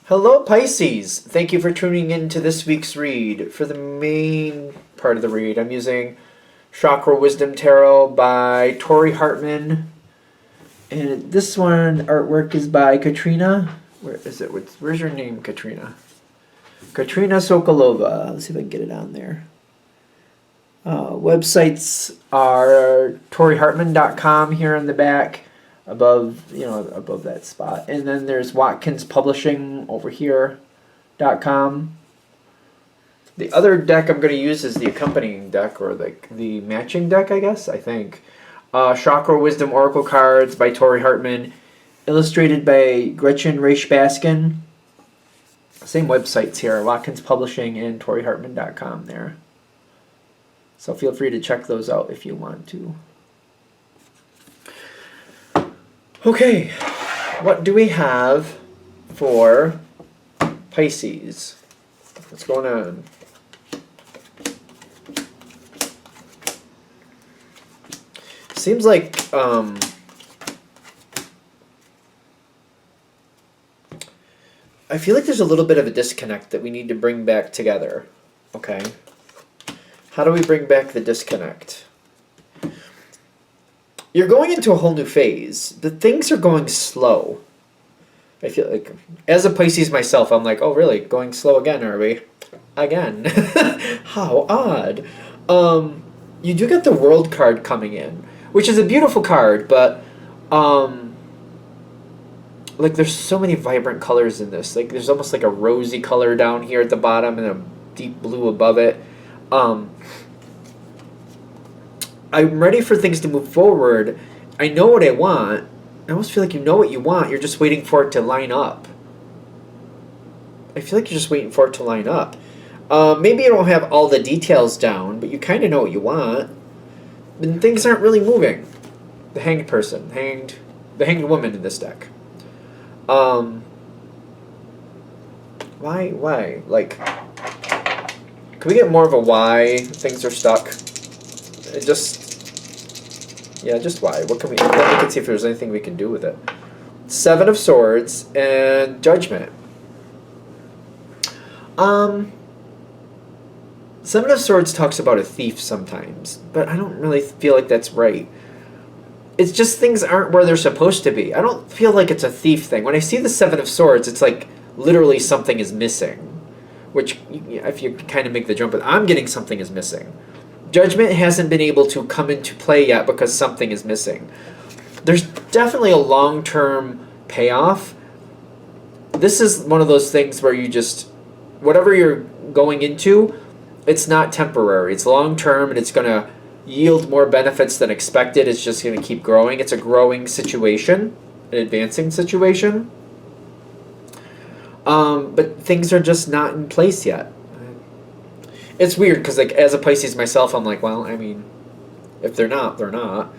Hello, Pisces! Thank you for tuning in to this week's read. For the main part of the read, I'm using Chakra Wisdom Tarot by Tori Hartman. And this one, artwork is by Katrina. Where is it? Where's your name, Katrina? Katrina Sokolova. Let's see if I can get it on there. Websites are torihartman.com here in the back. Above that spot. And then there's Watkins Publishing over here.com. The other deck I'm going to use is the accompanying deck, or the matching deck, I think. Chakra Wisdom Oracle Cards by Tori Hartman, illustrated by Gretchen Reisch-Baskin. Same websites here, Watkins Publishing and torihartman.com there. So feel free to check those out if you want to. Okay, what do we have for Pisces? What's going on? Seems like I feel like there's a little bit of a disconnect that we need to bring back together. Okay. How do we bring back the disconnect? You're going into a whole new phase, but things are going slow. I feel like, as a Pisces myself, I'm like, oh really, going slow again, are we? Again. How odd. You do get the World card coming in, which is a beautiful card, but like there's so many vibrant colors in this. Like there's almost like a rosy color down here at the bottom and a deep blue above it. I'm ready for things to move forward. I know what I want. I almost feel like you know what you want. You're just waiting for it to line up. I feel like you're just waiting for it to line up. Maybe you don't have all the details down, but you kind of know what you want. And things aren't really moving. The hanged person. The hanged woman in this deck. Why? Like, can we get more of a why things are stuck? Just why? What can we? Then we can see if there's anything we can do with it. Seven of Swords and Judgment. Seven of Swords talks about a thief sometimes, but I don't really feel like that's right. It's just things aren't where they're supposed to be. I don't feel like it's a thief thing. When I see the Seven of Swords, it's like literally something is missing, which if you kind of make the jump, but I'm getting something is missing. Judgment hasn't been able to come into play yet because something is missing. There's definitely a long-term payoff. This is one of those things where you just, whatever you're going into, it's not temporary. It's long-term, and it's going to yield more benefits than expected. It's just going to keep growing. It's a growing situation, an advancing situation. But things are just not in place yet. It's weird because, like, as a Pisces myself, I'm like, well, I mean, if they're not, they're not.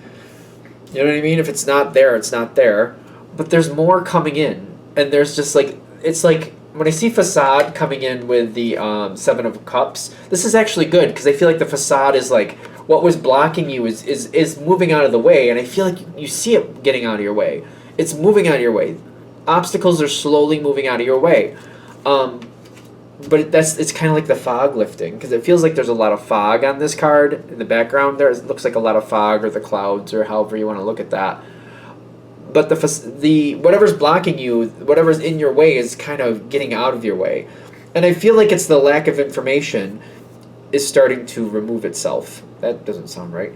You know what I mean? If it's not there, it's not there. But there's more coming in, and there's just like, it's like when I see facade coming in with the Seven of Cups. This is actually good because I feel like the facade is like what was blocking you is moving out of the way, and I feel like you see it getting out of your way. It's moving out of your way. Obstacles are slowly moving out of your way. But it's kind of like the fog lifting, because it feels like there's a lot of fog on this card in the background. There it looks like a lot of fog, or the clouds, or however you want to look at that. But the whatever's blocking you, whatever's in your way, is kind of getting out of your way, and I feel like it's the lack of information is starting to remove itself. That doesn't sound right.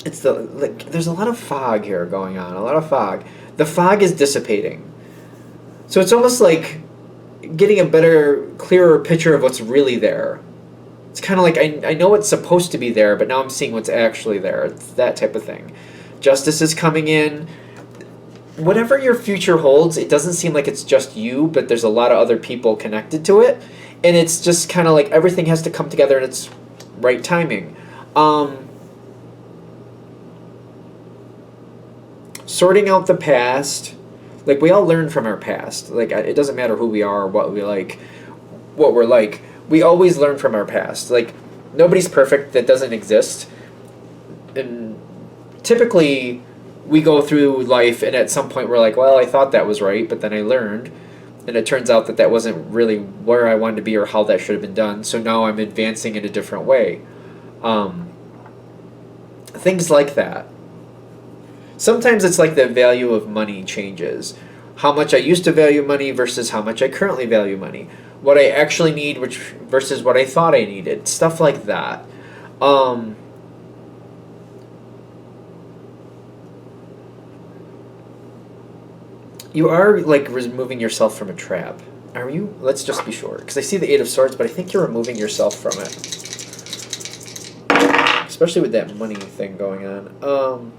It's there's a lot of fog here going on. A lot of fog. The fog is dissipating. So it's almost like getting a better, clearer picture of what's really there. It's kind of like I know it's supposed to be there, but now I'm seeing what's actually there. It's that type of thing. Justice is coming in. Whatever your future holds, it doesn't seem like it's just you, but there's a lot of other people connected to it. And it's just kind of like everything has to come together in its right timing. Sorting out the past. Like, we all learn from our past. Like, it doesn't matter who we are or what we like, what we're like. We always learn from our past. Like, nobody's perfect. That doesn't exist. And typically, we go through life, and at some point we're like, well, I thought that was right, but then I learned, and it turns out that that wasn't really where I wanted to be or how that should have been done. So now I'm advancing in a different way. Things like that. Sometimes it's like the value of money changes. How much I used to value money versus how much I currently value money. What I actually need which versus what I thought I needed. Stuff like that. You are like removing yourself from a trap. Are you? Let's just be sure. Because I see the Eight of Swords, but I think you're removing yourself from it. Especially with that money thing going on.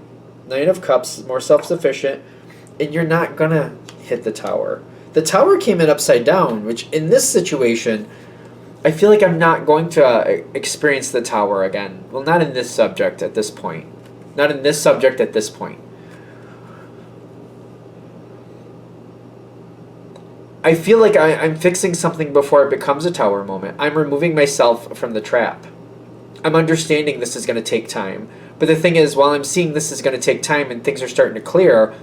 Nine of Cups, more self-sufficient. And you're not going to hit the Tower. The Tower came in upside down, which in this situation, I feel like I'm not going to experience the Tower again. Well, not in this subject at this point. Not in this subject at this point. I feel like I'm fixing something before it becomes a Tower moment. I'm removing myself from the trap. I'm understanding this is going to take time. But the thing is, while I'm seeing this is going to take time and things are starting to clear,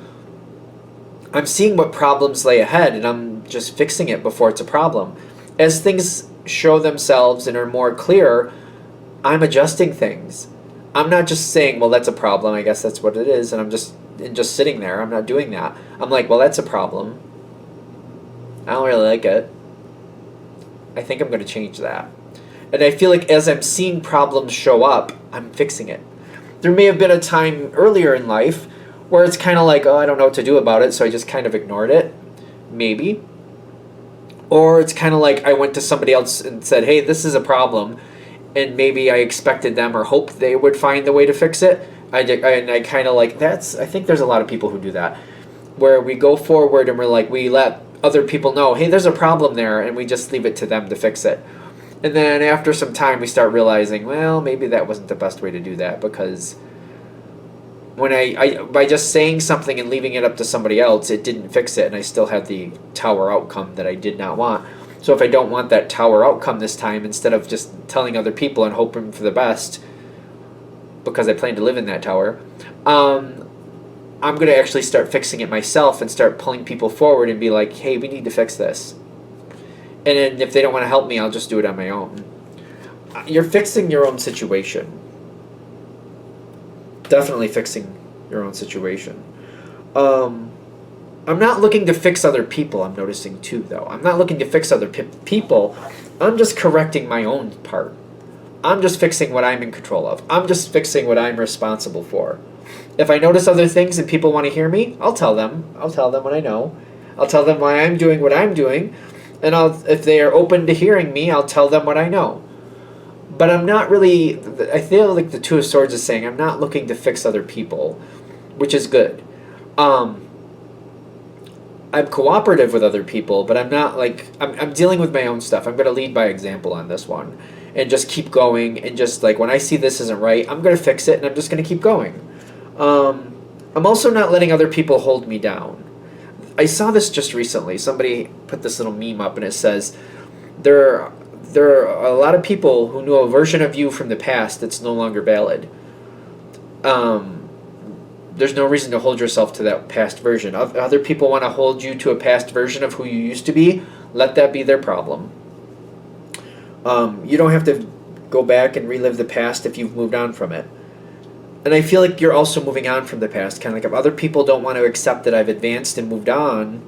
I'm seeing what problems lay ahead, and I'm just fixing it before it's a problem. As things show themselves and are more clear, I'm adjusting things. I'm not just saying, well, that's a problem, I guess that's what it is, and I'm just sitting there. I'm not doing that. I'm like, well, that's a problem. I don't really like it. I think I'm going to change that. And I feel like as I'm seeing problems show up, I'm fixing it. There may have been a time earlier in life where it's kind of like, oh, I don't know what to do about it, so I just kind of ignored it. Maybe. Or it's kind of like I went to somebody else and said, hey, this is a problem, and maybe I expected them or hoped they would find the way to fix it. And I kind of like, I think there's a lot of people who do that, where we go forward and we're like, we let other people know, hey, there's a problem there, and we just leave it to them to fix it. And then after some time, we start realizing, well, maybe that wasn't the best way to do that, because when I by just saying something and leaving it up to somebody else, it didn't fix it, and I still had the Tower outcome that I did not want. So if I don't want that Tower outcome this time, instead of just telling other people and hoping for the best, because I plan to live in that Tower, I'm going to actually start fixing it myself and start pulling people forward and be like, hey, we need to fix this. And then if they don't want to help me, I'll just do it on my own. You're fixing your own situation. Definitely fixing your own situation. I'm not looking to fix other people, I'm noticing too, though. I'm not looking to fix other people. I'm just correcting my own part. I'm just fixing what I'm in control of. I'm just fixing what I'm responsible for. If I notice other things and people want to hear me, I'll tell them. I'll tell them what I know. I'll tell them why I'm doing what I'm doing. And if they are open to hearing me, I'll tell them what I know. But I'm not really, I feel like the Two of Swords is saying, I'm not looking to fix other people, which is good. I'm cooperative with other people, but I'm not like, I'm dealing with my own stuff. I'm going to lead by example on this one. And just keep going, and just like, when I see this isn't right, I'm going to fix it, and I'm just going to keep going. I'm also not letting other people hold me down. I saw this just recently. Somebody put this little meme up, and it says, there are a lot of people who know a version of you from the past that's no longer valid. There's no reason to hold yourself to that past version. Other people want to hold you to a past version of who you used to be. Let that be their problem. You don't have to go back and relive the past if you've moved on from it. And I feel like you're also moving on from the past. Kind of like, if other people don't want to accept that I've advanced and moved on,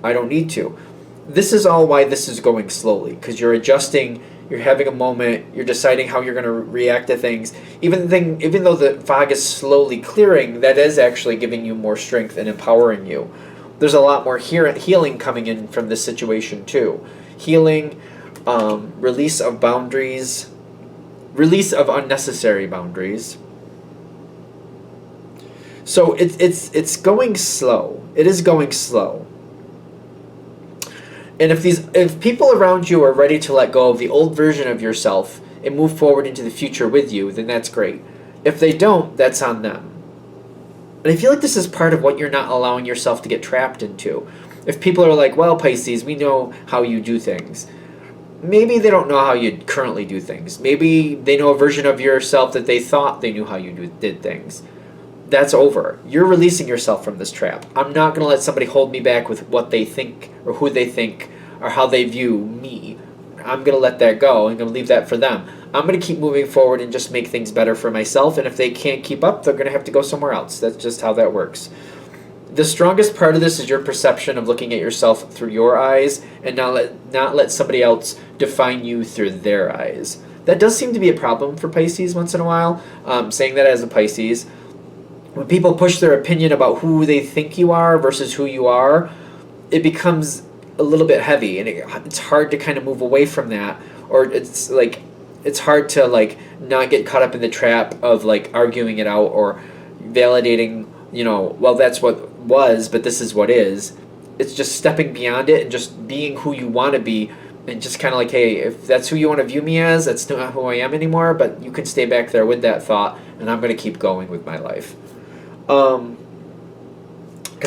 I don't need to. This is all why this is going slowly, because you're adjusting, you're having a moment, you're deciding how you're going to react to things. Even though the fog is slowly clearing, that is actually giving you more strength and empowering you. There's a lot more healing coming in from this situation too. Healing, release of boundaries, release of unnecessary boundaries. So it's going slow. It is going slow. And if people around you are ready to let go of the old version of yourself and move forward into the future with you, then that's great. If they don't, that's on them. And I feel like this is part of what you're not allowing yourself to get trapped into. If people are like, well, Pisces, we know how you do things. Maybe they don't know how you currently do things. Maybe they know a version of yourself that they thought they knew how you did things. that's over. You're releasing yourself from this trap. I'm not going to let somebody hold me back with what they think or who they think or how they view me. I'm going to let that go. I'm going to leave that for them. I'm going to keep moving forward and just make things better for myself. And if they can't keep up, they're going to have to go somewhere else. That's just how that works. The strongest part of this is your perception of looking at yourself through your eyes and not let somebody else define you through their eyes. That does seem to be a problem for Pisces once in a while. Saying that as a Pisces, when people push their opinion about who they think you are versus who you are, it becomes a little bit heavy, and it's hard to kind of move away from that, or it's hard to not get caught up in the trap of arguing it out or validating, well, that's what was, but this is what is. It's just stepping beyond it and just being who you want to be, and just kind of hey, if that's who you want to view me as, that's not who I am anymore, but you can stay back there with that thought, and I'm going to keep going with my life. Because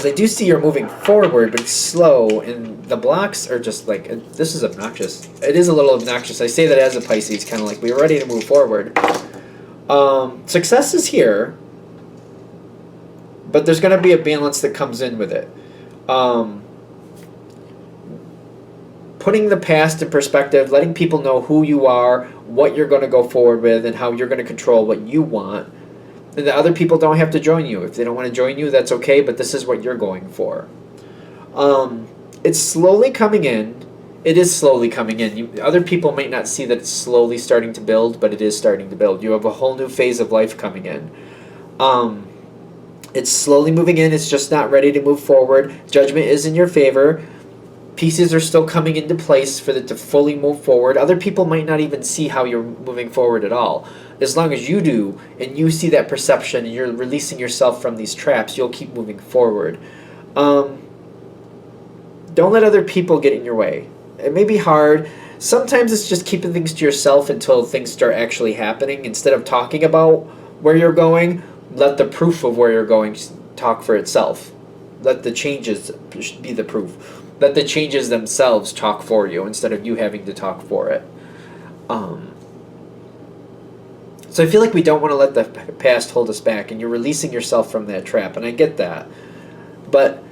I do see you're moving forward, but it's slow, and the blocks are just this is obnoxious. It is a little obnoxious. I say that as a Pisces, kind of we're ready to move forward. Success is here, but there's going to be a balance that comes in with it. Putting the past in perspective, letting people know who you are, what you're going to go forward with, and how you're going to control what you want. And the other people don't have to join you. If they don't want to join you, that's okay, but this is what you're going for. It's slowly coming in. It is slowly coming in. Other people might not see that it's slowly starting to build, but it is starting to build. You have a whole new phase of life coming in. It's slowly moving in. It's just not ready to move forward. Judgment is in your favor. Pieces are still coming into place for it to fully move forward. Other people might not even see how you're moving forward at all. As long as you do, and you see that perception, and you're releasing yourself from these traps, you'll keep moving forward. Don't let other people get in your way. It may be hard. Sometimes it's just keeping things to yourself until things start actually happening. Instead of talking about where you're going, let the proof of where you're going talk for itself. Let the changes be the proof. Let the changes themselves talk for you instead of you having to talk for it. So I feel like we don't want to let the past hold us back, and you're releasing yourself from that trap, and I get that. But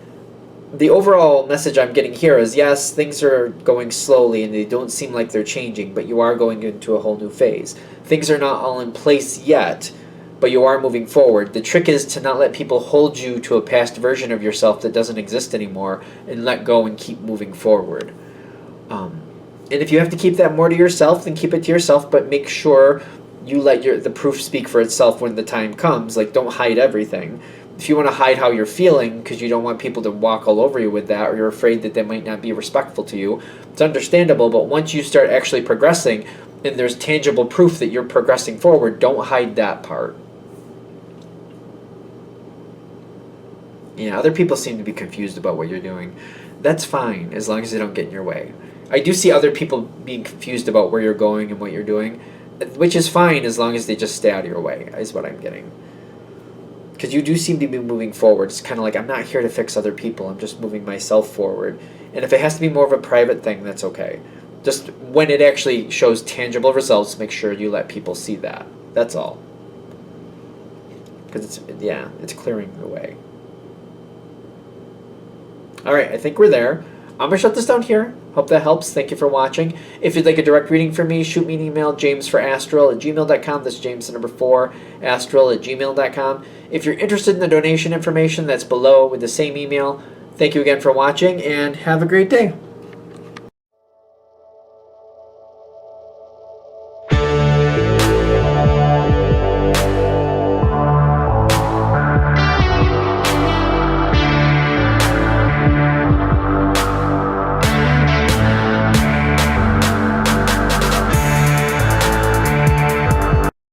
the overall message I'm getting here is, yes, things are going slowly and they don't seem like they're changing, but you are going into a whole new phase. Things are not all in place yet, but you are moving forward. The trick is to not let people hold you to a past version of yourself that doesn't exist anymore, and let go and keep moving forward. And if you have to keep that more to yourself, then keep it to yourself, but make sure you let the proof speak for itself when the time comes. Don't hide everything. If you want to hide how you're feeling because you don't want people to walk all over you with that, or you're afraid that they might not be respectful to you, it's understandable, but once you start actually progressing and there's tangible proof that you're progressing forward, don't hide that part. Other people seem to be confused about what you're doing. That's fine, as long as they don't get in your way. I do see other people being confused about where you're going and what you're doing, which is fine as long as they just stay out of your way, is what I'm getting. Because you do seem to be moving forward. It's kind of I'm not here to fix other people. I'm just moving myself forward. And if it has to be more of a private thing, that's okay. Just when it actually shows tangible results, make sure you let people see that. That's all. Because it's clearing the way. Alright, I think we're there. I'm going to shut this down here. Hope that helps. Thank you for watching. If you'd like a direct reading from me, shoot me an email, jamesforastral@gmail.com. That's James the number 4, astral@gmail.com. If you're interested in the donation information, that's below with the same email. Thank you again for watching, and have a great day.